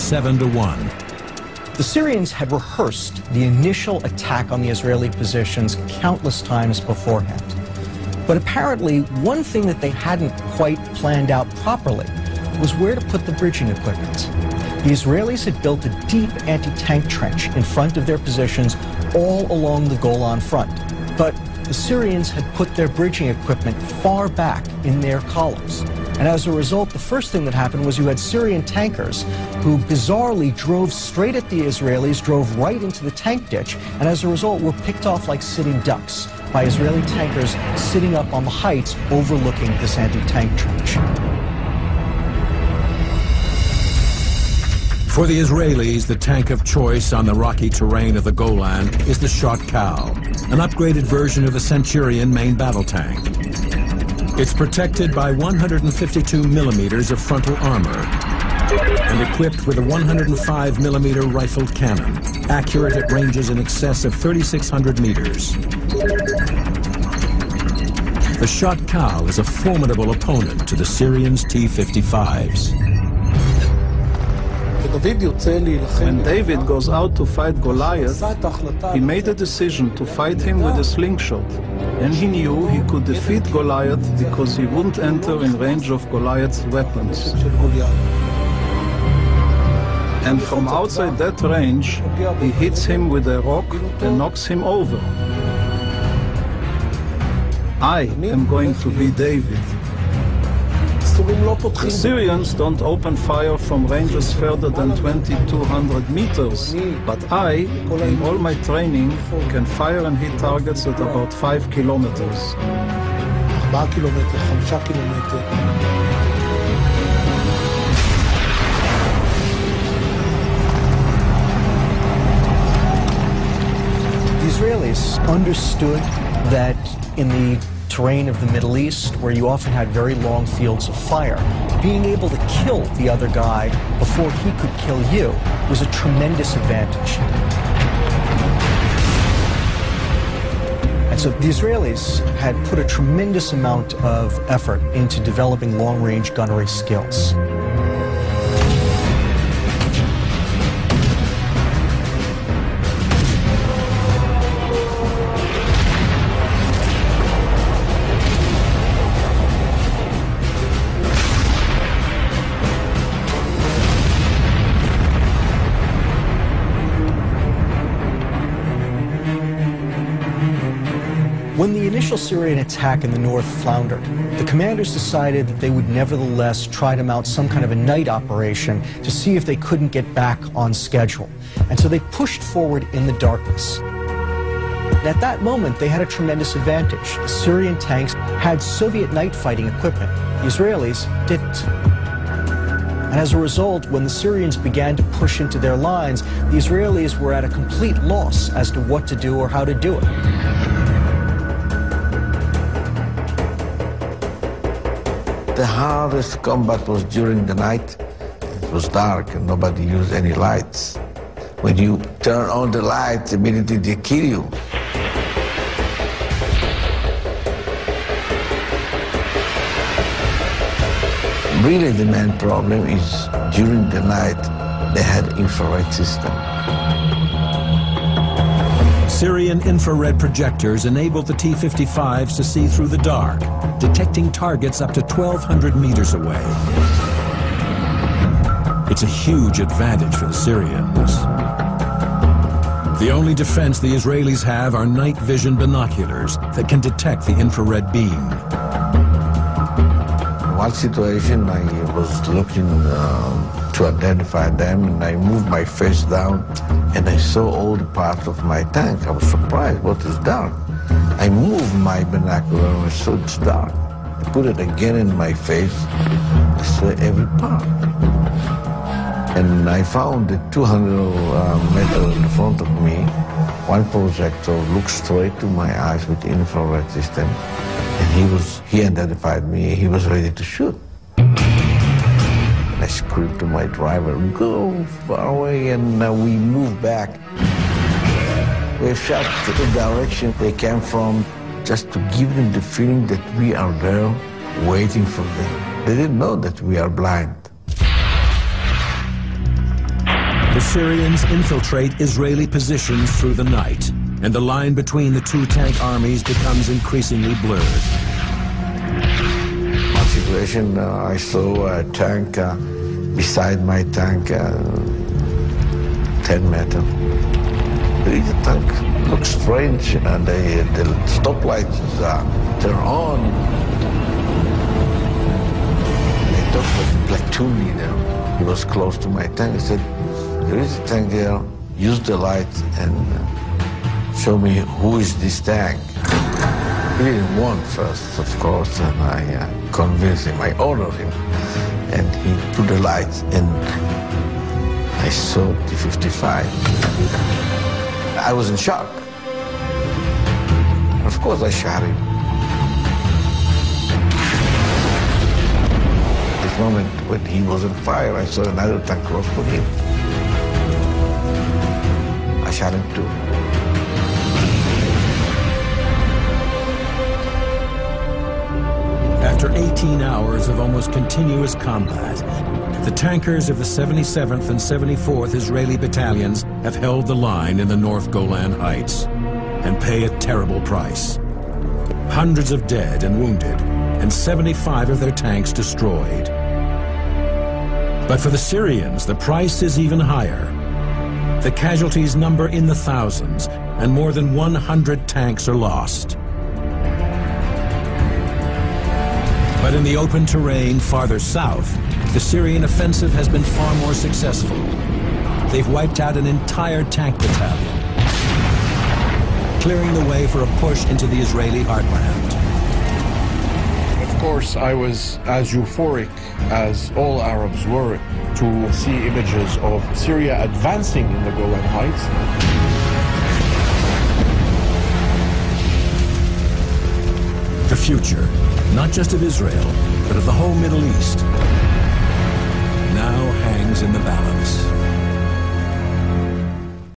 7-1. The Syrians had rehearsed the initial attack on the Israeli positions countless times beforehand. But apparently, one thing that they hadn't quite planned out properly was where to put the bridging equipment. The Israelis had built a deep anti-tank trench in front of their positions all along the Golã front. But the Syrians had put their bridging equipment far back in their columns. And as a result, the first thing that happened was you had Syrian tankers who bizarrely drove straight at the Israelis, drove right into the tank ditch, and as a result were picked off like sitting ducks by Israeli tankers sitting up on the heights overlooking this anti-tank trench. For the Israelis, the tank of choice on the rocky terrain of the Golan is the choque, an upgraded version of the Centurion main battle tank. It's protected by 152 millimeters of frontal armor and equipped with a 105 millimeter rifled cannon, accurate at ranges in excess of 3,600 meters. The choque is a formidable opponent to the Syrians' T-55s. When David goes out to fight Goliath, he made a decision to fight him with a slingshot. And he knew he could defeat Goliath because he wouldn't enter in range of Goliath's weapons. And from outside that range, he hits him with a rock and knocks him over. I am going to be David. The Syrians don't open fire from ranges further than 2,200 meters, but I, in all my training, can fire and hit targets at about 5 kilometers. 4 קילומטר, 5 קילומטר. The Israelis understood that in the terrain of the Middle East, where you often had very long fields of fire, being able to kill the other guy before he could kill you was a tremendous advantage. And so the Israelis had put a tremendous amount of effort into developing long-range gunnery skills. When the initial Syrian attack in the north floundered, the commanders decided that they would nevertheless try to mount some kind of a night operation to see if they couldn't get back on schedule. And so they pushed forward in the darkness. And at that moment, they had a tremendous advantage. The Syrian tanks had Soviet night fighting equipment. The Israelis didn't. And as a result, when the Syrians began to push into their lines, the Israelis were at a complete loss as to what to do or how to do it. The hardest combat was during the night. It was dark and nobody used any lights. When you turn on the lights, immediately they kill you. Really the main problem is during the night they had infrared system. Syrian infrared projectors enabled the T-55s to see through the dark, detecting targets up to 1,200 meters away. It's a huge advantage for the Syrians. The only defense the Israelis have are night vision binoculars that can detect the infrared beam. One situation, I was looking to identify them, and I moved my face down, and I saw all the parts of my tank. I was surprised, what is dark? I moved my binocular, and I saw it's dark. I put it again in my face, I saw every part. And I found that 200 meters in front of me, one projector looked straight to my eyes with infrared system, and he identified me, he was ready to shoot. I screamed to my driver, go far away, and we moved back. We shot to the direction they came from, just to give them the feeling that we are there waiting for them. They didn't know that we are blind. Syrians infiltrate Israeli positions through the night, and the line between the two tank armies becomes increasingly blurred. One situation, I saw a tank beside my tank, 10 meters. The tank looks strange, and the stoplights turn on. I talked with the platoon leader. He was close to my tank. He said, "There is a tank here. Use the light and show me who is this tank." He didn't want first, of course, and I convinced him. I ordered him, and he put the lights, and I saw T-55. I was in shock. Of course, I shot him. This moment when he was on fire, I saw another tank close to him. I shot him too. After 18 hours of almost continuous combat, the tankers of the 77th and 74th Israeli battalions have held the line in the North Golan Heights and pay a terrible price. Hundreds of dead and wounded, and 75 of their tanks destroyed. But for the Syrians, the price is even higher. The casualties number in the thousands, and more than 100 tanks are lost. But in the open terrain farther south, the Syrian offensive has been far more successful. They've wiped out an entire tank battalion, clearing the way for a push into the Israeli heartland. Of course, I was as euphoric as all Arabs were to see images of Syria advancing in the Golan Heights. The future, not just of Israel, but of the whole Middle East, now hangs in the balance.